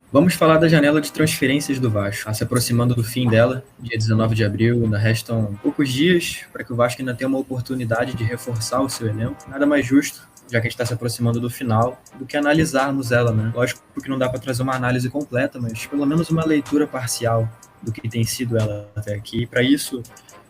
Vamos falar da janela de transferências do Vasco. Tá se aproximando do fim dela, dia 19 de abril, ainda restam poucos dias para que o Vasco ainda tenha uma oportunidade de reforçar o seu elenco. Nada mais justo, já que a gente está se aproximando do final, do que analisarmos ela, né? Lógico que não dá para trazer uma análise completa, mas pelo menos uma leitura parcial do que tem sido ela até aqui. Para isso,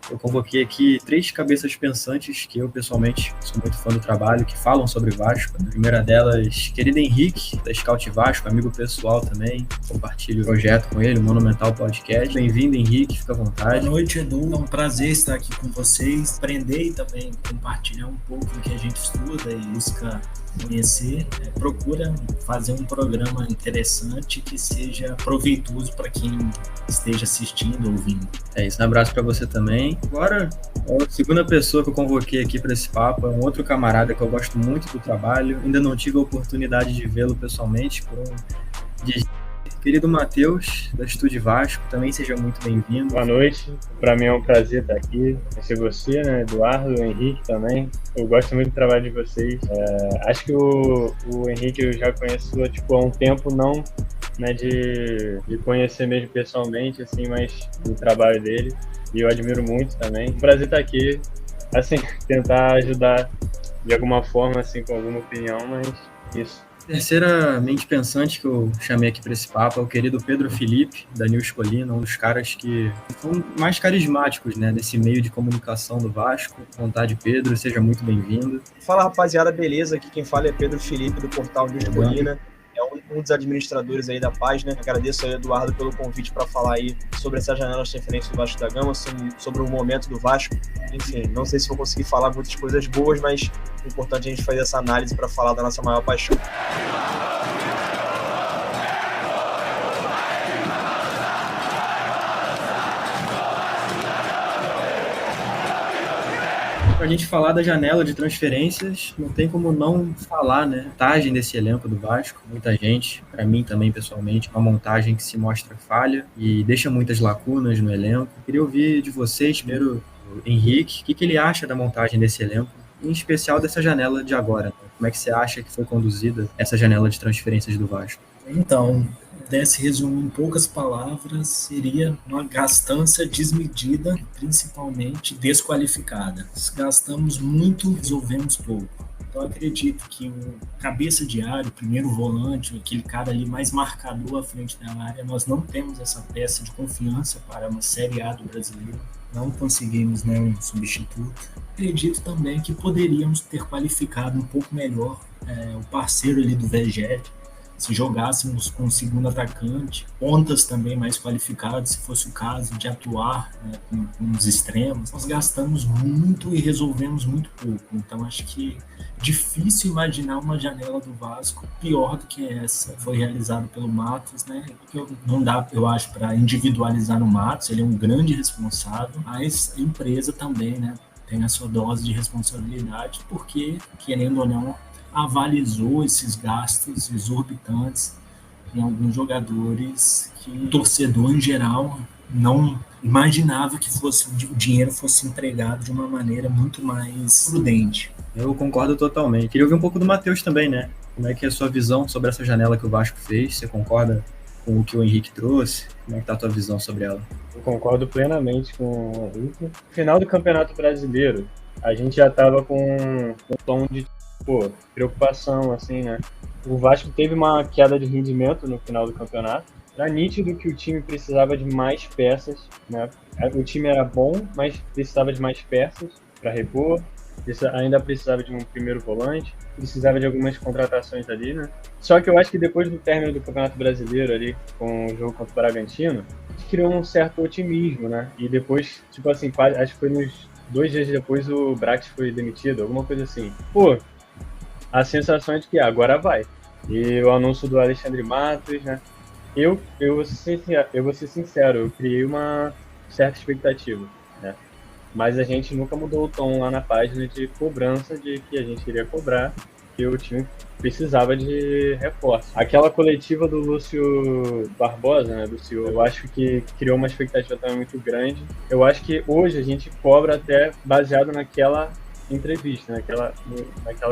eu convoquei aqui 3 cabeças pensantes que eu, pessoalmente, sou muito fã do trabalho, que falam sobre Vasco. A primeira delas, querido Henrique, da Scout Vasco, amigo pessoal também. Compartilho o projeto com ele, o Monumental Podcast. Bem-vindo, Henrique, fica à vontade. Boa noite, Edu. É um prazer estar aqui com vocês, aprender e também compartilhar um pouco do que a gente estuda e busca conhecer. Procura fazer um programa interessante que seja proveitoso para quem esteja assistindo, ouvindo. É isso, um abraço para você também. Agora, a segunda pessoa que eu convoquei aqui para esse papo é um outro camarada que eu gosto muito do trabalho. Ainda não tive a oportunidade de vê-lo pessoalmente, por querido Matheus, da Estúdio Vasco, também seja muito bem-vindo. Boa noite, para mim é um prazer estar aqui, conhecer você, né, Eduardo, o Henrique também. Eu gosto muito do trabalho de vocês. Acho que o Henrique eu já conheço há um tempo, não, né, de conhecer mesmo pessoalmente, assim, mas do trabalho dele. E eu admiro muito também. Prazer estar aqui, assim, tentar ajudar de alguma forma, assim, com alguma opinião, mas isso. Terceiramente pensante que eu chamei aqui para esse papo é o querido Pedro Felipe, da News Colina, um dos caras que são mais carismáticos, né, desse meio de comunicação do Vasco. Vontade, Pedro, seja muito bem-vindo. Fala, rapaziada, beleza? Aqui quem fala é Pedro Felipe, do portal News Colina. É um dos administradores aí da página. Agradeço ao Eduardo pelo convite para falar aí sobre essa janela de transferência do Vasco da Gama, sobre o momento do Vasco. Enfim, não sei se vou conseguir falar muitas coisas boas, mas é importante a gente fazer essa análise para falar da nossa maior paixão. Para a gente falar da janela de transferências, não tem como não falar, né? Montagem desse elenco do Vasco, muita gente, para mim também pessoalmente, uma montagem que se mostra falha e deixa muitas lacunas no elenco. Queria ouvir de vocês, primeiro, o Henrique, o que ele acha da montagem desse elenco, em especial dessa janela de agora. Né? Como é que você acha que foi conduzida essa janela de transferências do Vasco? Então, desse resumo em poucas palavras, seria uma gastança desmedida, principalmente desqualificada. Gastamos muito, resolvemos pouco. Então, acredito que o cabeça de área, o primeiro volante, aquele cara ali mais marcador à frente da área, nós não temos essa peça de confiança para uma Série A do brasileiro. Não conseguimos, né, um substituto. Acredito também que poderíamos ter qualificado um pouco melhor o parceiro ali do Vegete, se jogássemos com o segundo atacante, pontas também mais qualificados, se fosse o caso de atuar, né, com os extremos. Nós gastamos muito e resolvemos muito pouco. Então acho que é difícil imaginar uma janela do Vasco pior do que essa. Foi realizado pelo Matos, né? Não dá, eu acho, para individualizar o Matos, ele é um grande responsável, mas a empresa também, né, tem a sua dose de responsabilidade, porque, querendo ou não, avalizou esses gastos exorbitantes em alguns jogadores que o torcedor, em geral, não imaginava que o dinheiro fosse empregado de uma maneira muito mais prudente. Eu concordo totalmente. Queria ouvir um pouco do Matheus também, né? Como é que é a sua visão sobre essa janela que o Vasco fez? Você concorda com o que o Henrique trouxe? Como é que tá a tua visão sobre ela? Eu concordo plenamente com o Henrique. No final do Campeonato Brasileiro, a gente já estava com um tom de preocupação, assim, né? O Vasco teve uma queda de rendimento no final do campeonato. Era nítido que o time precisava de mais peças, né? O time era bom, mas precisava de mais peças para repor. Ainda precisava de um primeiro volante, precisava de algumas contratações ali, né? Só que eu acho que depois do término do Campeonato Brasileiro ali, com o jogo contra o Bragantino, criou um certo otimismo, né? E depois, tipo assim, acho que foi nos 2 dias depois o Brax foi demitido, alguma coisa assim. A sensação é de que agora vai. E o anúncio do Alexandre Matos, né? Eu vou ser sincero, eu criei uma certa expectativa, né? Mas a gente nunca mudou o tom lá na página de cobrança de que a gente iria cobrar, que o time precisava de reforço. Aquela coletiva do Lúcio Barbosa, né, do CEO, eu acho que criou uma expectativa também muito grande. Eu acho que hoje a gente cobra até baseado naquela entrevista, naquela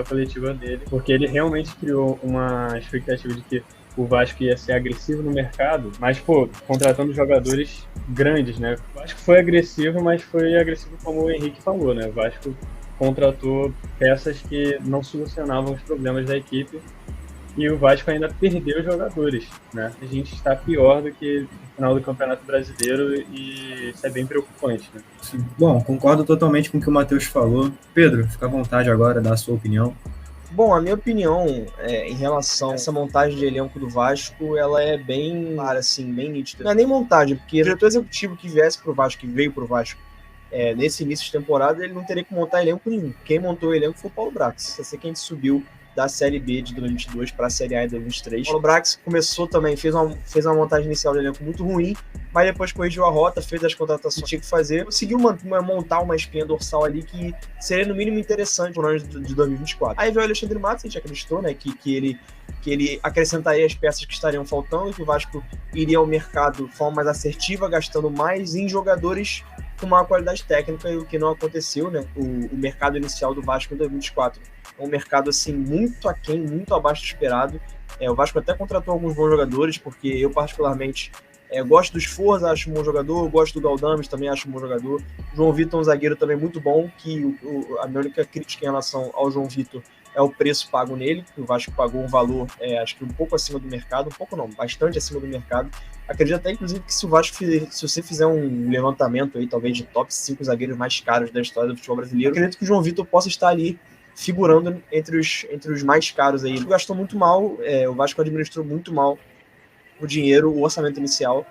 coletiva dele, porque ele realmente criou uma expectativa de que o Vasco ia ser agressivo no mercado, mas, pô, contratando jogadores grandes, né? O Vasco foi agressivo, mas foi agressivo como o Henrique falou, né? O Vasco contratou peças que não solucionavam os problemas da equipe e o Vasco ainda perdeu jogadores, né? A gente está pior do que no final do Campeonato Brasileiro e isso é bem preocupante, né? Sim. Bom, concordo totalmente com o que o Matheus falou. Pedro, fica à vontade agora, dá a sua opinião. Bom, a minha opinião em relação a essa montagem de elenco do Vasco, ela é bem clara, assim, bem nítida. Não é nem montagem, porque o diretor executivo que viesse pro Vasco, que veio pro Vasco, nesse início de temporada, ele não teria que montar elenco nenhum. Quem montou o elenco foi o Paulo Brax. Esse é quem subiu da Série B de 2022 para a Série A de 2023. O Paulo Brax começou também, fez uma montagem inicial de elenco muito ruim, mas depois corrigiu a rota, fez as contratações que tinha que fazer, conseguiu montar uma espinha dorsal ali que seria no mínimo interessante no ano de 2024. Aí veio o Alexandre Matos, a gente acreditou, né, que ele acrescentaria as peças que estariam faltando, que o Vasco iria ao mercado de forma mais assertiva, gastando mais em jogadores com maior qualidade técnica, e o que não aconteceu, né? O mercado inicial do Vasco em 2024 é um mercado assim muito aquém, muito abaixo do esperado. O Vasco até contratou alguns bons jogadores, porque eu particularmente gosto do Sforza, acho um bom jogador, gosto do Galdames, também acho um bom jogador. João Vitor é um zagueiro também muito bom, que a minha única crítica em relação ao João Vitor é o preço pago nele, que o Vasco pagou um valor, acho que um pouco acima do mercado, um pouco não, bastante acima do mercado. Acredito até, inclusive, que se você fizer um levantamento aí, talvez de top 5 zagueiros mais caros da história do futebol brasileiro, acredito que o João Vitor possa estar ali figurando entre os mais caros aí. O Vasco gastou muito mal, o Vasco administrou muito mal o dinheiro, o orçamento inicial.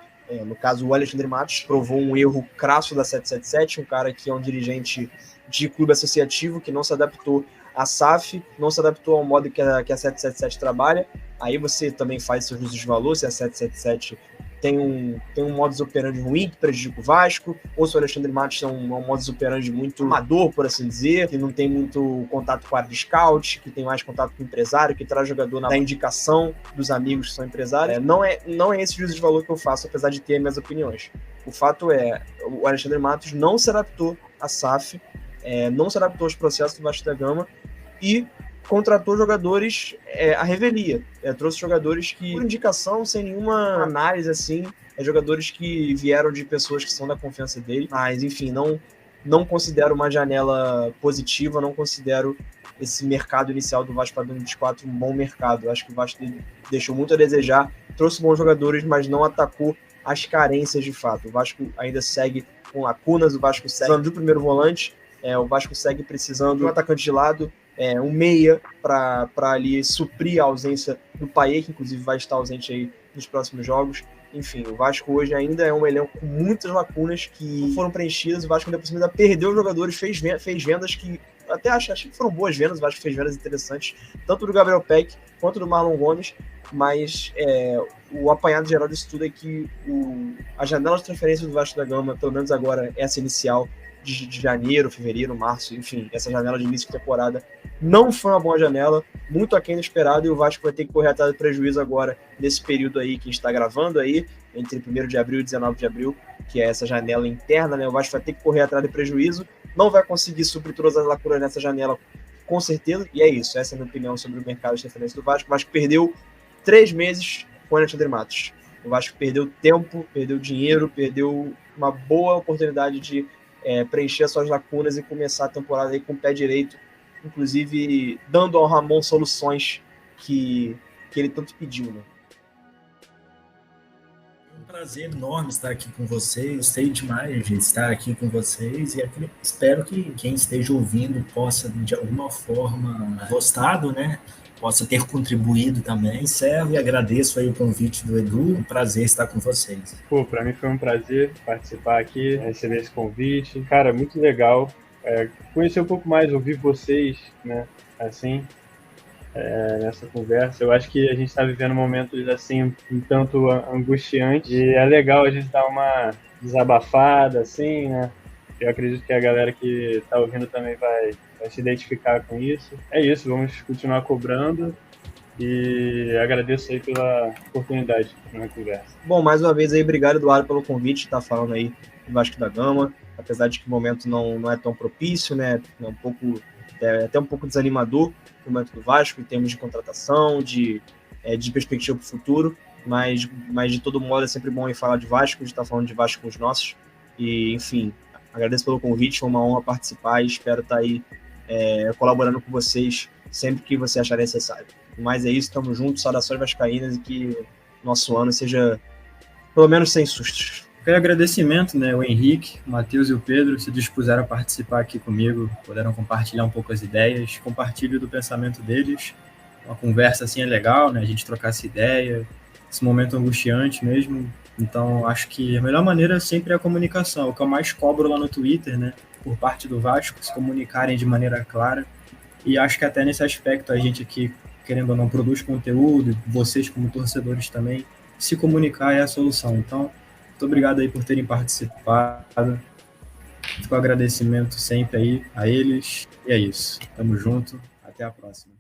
No caso, o Alexandre Matos provou um erro crasso da 777, um cara que é um dirigente de clube associativo, que não se adaptou à SAF, não se adaptou ao modo que a 777 trabalha. Aí você também faz seus juízos de valor, se a 777 tem um modus operandi ruim que prejudica o Vasco, ou se o Alexandre Matos é um modus operandi muito amador, por assim dizer, que não tem muito contato com a área de scout, que tem mais contato com o empresário, que traz jogador da indicação dos amigos que são empresários. Não é esse juízo de valor que eu faço, apesar de ter minhas opiniões. O fato é, o Alexandre Matos não se adaptou à SAF, não se adaptou aos processos do Vasco da Gama e contratou jogadores à revelia. Trouxe jogadores que, por indicação, sem nenhuma análise, assim, jogadores que vieram de pessoas que são da confiança dele. Mas, enfim, não considero uma janela positiva, não considero esse mercado inicial do Vasco para 2024 um bom mercado. Eu acho que o Vasco deixou muito a desejar, trouxe bons jogadores, mas não atacou as carências de fato. O Vasco ainda segue com lacunas, o Vasco segue precisando de um primeiro volante, o Vasco segue precisando de um atacante de lado, um meia para ali suprir a ausência do Payet, que inclusive vai estar ausente aí nos próximos jogos. Enfim, o Vasco hoje ainda é um elenco com muitas lacunas que não foram preenchidas. O Vasco ainda por cima perdeu os jogadores, fez vendas que até achei que foram boas vendas. O Vasco fez vendas interessantes, tanto do Gabriel Peck quanto do Marlon Gomes, mas o apanhado geral disso tudo é que a janela de transferência do Vasco da Gama, pelo menos agora essa inicial, de janeiro, fevereiro, março, enfim, essa janela de início de temporada não foi uma boa janela, muito aquém do esperado, e o Vasco vai ter que correr atrás do prejuízo agora, nesse período aí que a gente está gravando aí, entre 1º de abril e 19 de abril, que é essa janela interna, né? O Vasco vai ter que correr atrás do prejuízo, não vai conseguir suprir todas as lacunas nessa janela, com certeza, e é isso, essa é a minha opinião sobre o mercado de transferência do Vasco. O Vasco perdeu 3 meses com o Alexandre Matos. O Vasco perdeu tempo, perdeu dinheiro, perdeu uma boa oportunidade de preencher as suas lacunas e começar a temporada aí com o pé direito, inclusive dando ao Ramon soluções que ele tanto pediu, né? É um prazer enorme estar aqui com vocês, gostei demais de estar aqui com vocês e espero que quem esteja ouvindo possa, de alguma forma, gostado, né? Possa ter contribuído também. Encerro e agradeço aí o convite do Edu. Um prazer estar com vocês. Pô, para mim foi um prazer participar aqui, receber esse convite. Cara, muito legal. Conhecer um pouco mais, ouvir vocês, né? Assim, nessa conversa. Eu acho que a gente está vivendo momentos assim, um tanto angustiantes. E é legal a gente dar uma desabafada, assim, né? Eu acredito que a galera que está ouvindo também vai se identificar com isso. É isso, vamos continuar cobrando e agradeço aí pela oportunidade na conversa. Bom, mais uma vez aí, obrigado, Eduardo, pelo convite, tá falando aí do Vasco da Gama, apesar de que o momento não é tão propício, né, até um pouco desanimador o momento do Vasco em termos de contratação, de de perspectiva para o futuro, mas de todo modo é sempre bom ir falar de Vasco, a gente está falando de Vasco com os nossos, e enfim, agradeço pelo convite, foi uma honra participar e espero estar aí colaborando com vocês sempre que você achar necessário. Mas é isso, estamos juntos, saudações vascaínas e que nosso ano seja pelo menos sem sustos. Quero agradecimento, né? O Henrique, o Matheus e o Pedro se dispuseram a participar aqui comigo, puderam compartilhar um pouco as ideias, compartilho do pensamento deles. Uma conversa assim é legal, né? A gente trocar essa ideia, esse momento angustiante mesmo. Então, acho que a melhor maneira sempre é a comunicação. O que eu mais cobro lá no Twitter, né? Por parte do Vasco, se comunicarem de maneira clara. E acho que até nesse aspecto a gente aqui, querendo ou não, produz conteúdo, vocês como torcedores também, se comunicar é a solução. Então, muito obrigado aí por terem participado. Fico agradecimento sempre aí a eles. E é isso. Tamo junto. Até a próxima.